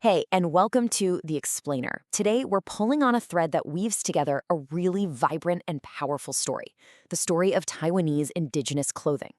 Hey, and welcome to The Explainer. Today, we're pulling on a thread that weaves together a really vibrant and powerful story, the story of Taiwanese indigenous clothing.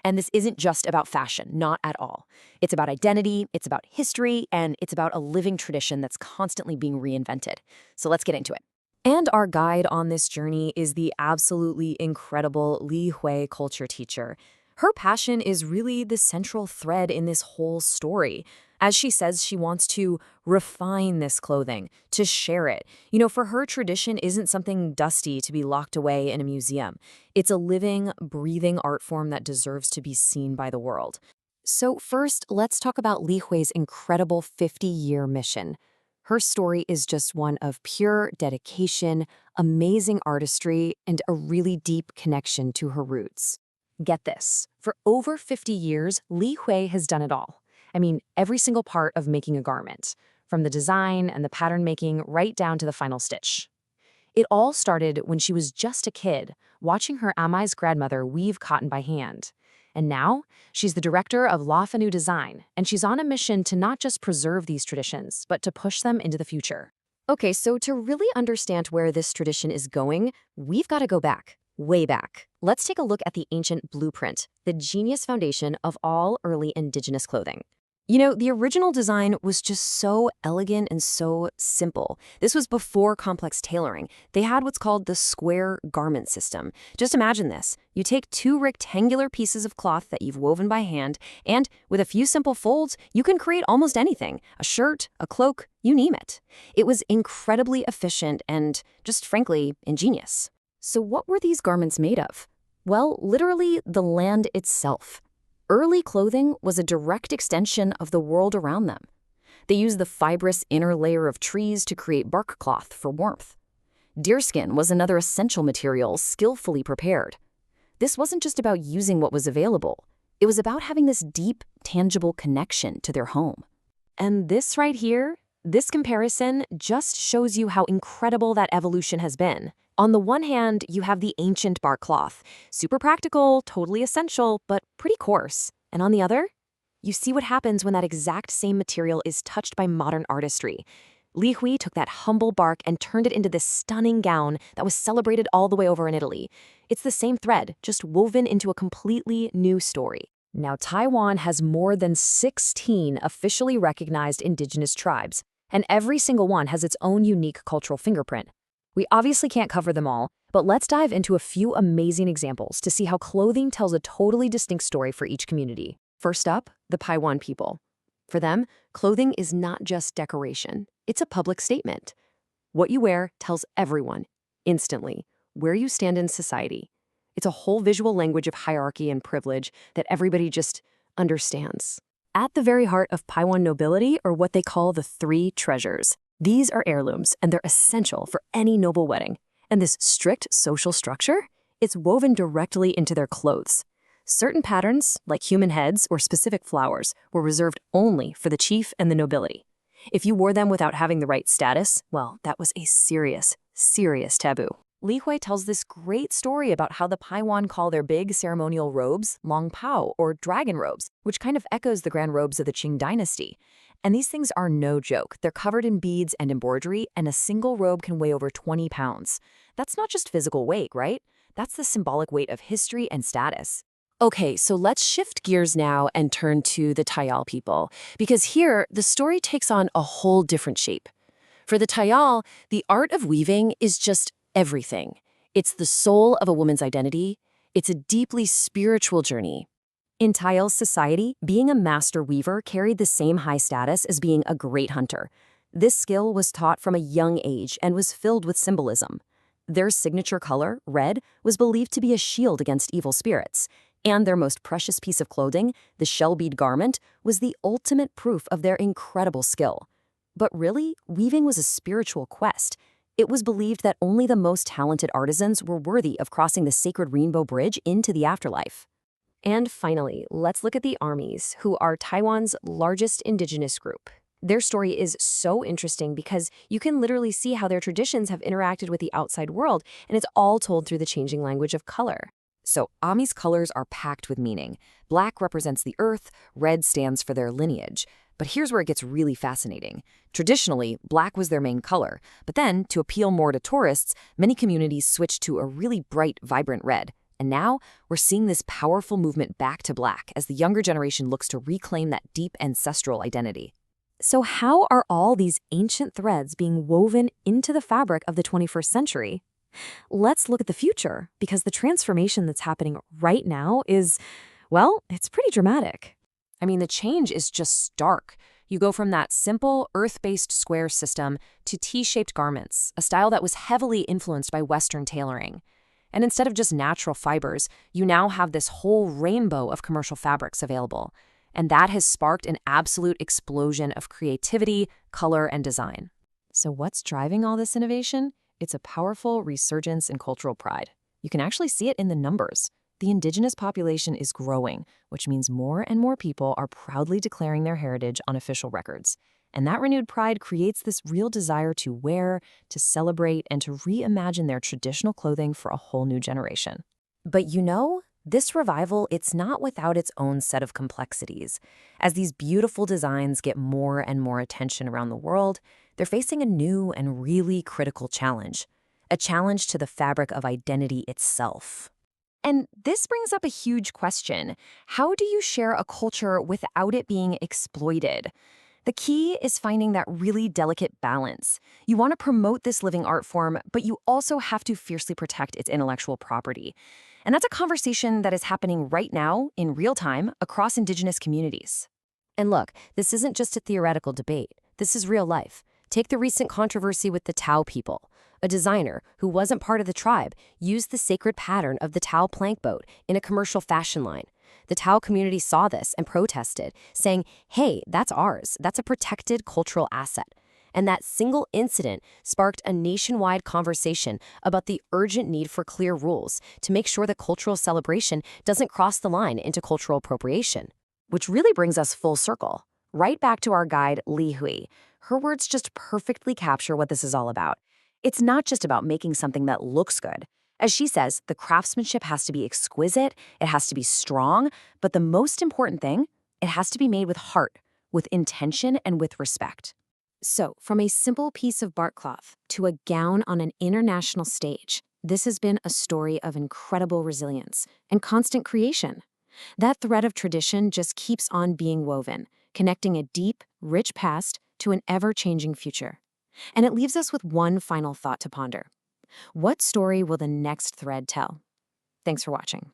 And this isn't just about fashion, not at all. It's about identity, it's about history, and it's about a living tradition that's constantly being reinvented. So let's get into it. And our guide on this journey is the absolutely incredible Li Hui culture teacher. Her passion is really the central thread in this whole story. As she says, she wants to refine this clothing, to share it. For her, tradition isn't something dusty to be locked away in a museum. It's a living, breathing art form that deserves to be seen by the world. So first, let's talk about Li Hui's incredible 50-year mission. Her story is just one of pure dedication, amazing artistry, and a really deep connection to her roots. Get this, for over 50 years, Li Hui has done it all. Every single part of making a garment, from the design and the pattern making right down to the final stitch. It all started when she was just a kid, watching her Amai's grandmother weave cotton by hand. And now, she's the director of La Fanu Design, and she's on a mission to not just preserve these traditions, but to push them into the future. Okay, so to really understand where this tradition is going, we've got to go back, way back. Let's take a look at the ancient blueprint, the genius foundation of all early indigenous clothing. The original design was just so elegant and so simple. This was before complex tailoring. They had what's called the square garment system. Just imagine this. You take two rectangular pieces of cloth that you've woven by hand, and with a few simple folds, you can create almost anything. A shirt, a cloak, you name it. It was incredibly efficient and, just frankly, ingenious. So what were these garments made of? Well, literally the land itself. Early clothing was a direct extension of the world around them. They used the fibrous inner layer of trees to create bark cloth for warmth. Deerskin was another essential material skillfully prepared. This wasn't just about using what was available. It was about having this deep, tangible connection to their home. And this right here, this comparison just shows you how incredible that evolution has been. On the one hand, you have the ancient bark cloth, super practical, totally essential, but pretty coarse. And on the other, you see what happens when that exact same material is touched by modern artistry. Li Hui took that humble bark and turned it into this stunning gown that was celebrated all the way over in Italy. It's the same thread, just woven into a completely new story. Now, Taiwan has more than 16 officially recognized indigenous tribes, and every single one has its own unique cultural fingerprint. We obviously can't cover them all, but let's dive into a few amazing examples to see how clothing tells a totally distinct story for each community. First up, the Paiwan people. For them, clothing is not just decoration, it's a public statement. What you wear tells everyone, instantly, where you stand in society. It's a whole visual language of hierarchy and privilege that everybody just understands. At the very heart of Paiwan nobility are what they call the three treasures. These are heirlooms, and they're essential for any noble wedding. And this strict social structure, it's woven directly into their clothes. Certain patterns, like human heads or specific flowers, were reserved only for the chief and the nobility. If you wore them without having the right status, well, that was a serious, serious taboo. Li Hui tells this great story about how the Paiwan call their big ceremonial robes long pao, or dragon robes, which kind of echoes the grand robes of the Qing dynasty. And these things are no joke. They're covered in beads and embroidery, and a single robe can weigh over 20 pounds. That's not just physical weight, right? That's the symbolic weight of history and status. Okay, so let's shift gears now and turn to the Tayal people, because here, the story takes on a whole different shape. For the Tayal, the art of weaving is just everything. It's the soul of a woman's identity. It's a deeply spiritual journey. In Tayal society, being a master weaver carried the same high status as being a great hunter. This skill was taught from a young age and was filled with symbolism. Their signature color, red, was believed to be a shield against evil spirits, and their most precious piece of clothing, the shell bead garment, was the ultimate proof of their incredible skill. But really, weaving was a spiritual quest. It was believed that only the most talented artisans were worthy of crossing the sacred Rainbow Bridge into the afterlife. And finally, let's look at the Armies, who are Taiwan's largest indigenous group. Their story is so interesting because you can literally see how their traditions have interacted with the outside world, and it's all told through the changing language of color. So Ami's colors are packed with meaning. Black represents the earth, red stands for their lineage. But here's where it gets really fascinating. Traditionally, black was their main color, but then, to appeal more to tourists, many communities switched to a really bright, vibrant red. And now, we're seeing this powerful movement back to black as the younger generation looks to reclaim that deep ancestral identity. So how are all these ancient threads being woven into the fabric of the 21st century? Let's look at the future, because the transformation that's happening right now is, well, it's pretty dramatic. I mean, the change is just stark. You go from that simple, earth-based square system to T-shaped garments, a style that was heavily influenced by Western tailoring. And instead of just natural fibers, you now have this whole rainbow of commercial fabrics available. And that has sparked an absolute explosion of creativity, color, and design. So what's driving all this innovation? It's a powerful resurgence in cultural pride. You can actually see it in the numbers. The indigenous population is growing, which means more and more people are proudly declaring their heritage on official records. And that renewed pride creates this real desire to wear, to celebrate, and to reimagine their traditional clothing for a whole new generation. But this revival, it's not without its own set of complexities. As these beautiful designs get more and more attention around the world, they're facing a new and really critical challenge. A challenge to the fabric of identity itself. And this brings up a huge question. How do you share a culture without it being exploited? The key is finding that really delicate balance. You want to promote this living art form, but you also have to fiercely protect its intellectual property. And that's a conversation that is happening right now, in real time, across indigenous communities. And look, this isn't just a theoretical debate. This is real life. Take the recent controversy with the Tao people. A designer who wasn't part of the tribe used the sacred pattern of the Tao plank boat in a commercial fashion line. The Tao community saw this and protested, saying, hey, that's ours. That's a protected cultural asset. And that single incident sparked a nationwide conversation about the urgent need for clear rules to make sure that cultural celebration doesn't cross the line into cultural appropriation. Which really brings us full circle, right back to our guide, Li Hui. Her words just perfectly capture what this is all about. It's not just about making something that looks good. As she says, the craftsmanship has to be exquisite, it has to be strong, but the most important thing, it has to be made with heart, with intention, and with respect. So, from a simple piece of bark cloth to a gown on an international stage, this has been a story of incredible resilience and constant creation. That thread of tradition just keeps on being woven, connecting a deep, rich past to an ever-changing future. And it leaves us with one final thought to ponder. What story will the next thread tell? Thanks for watching.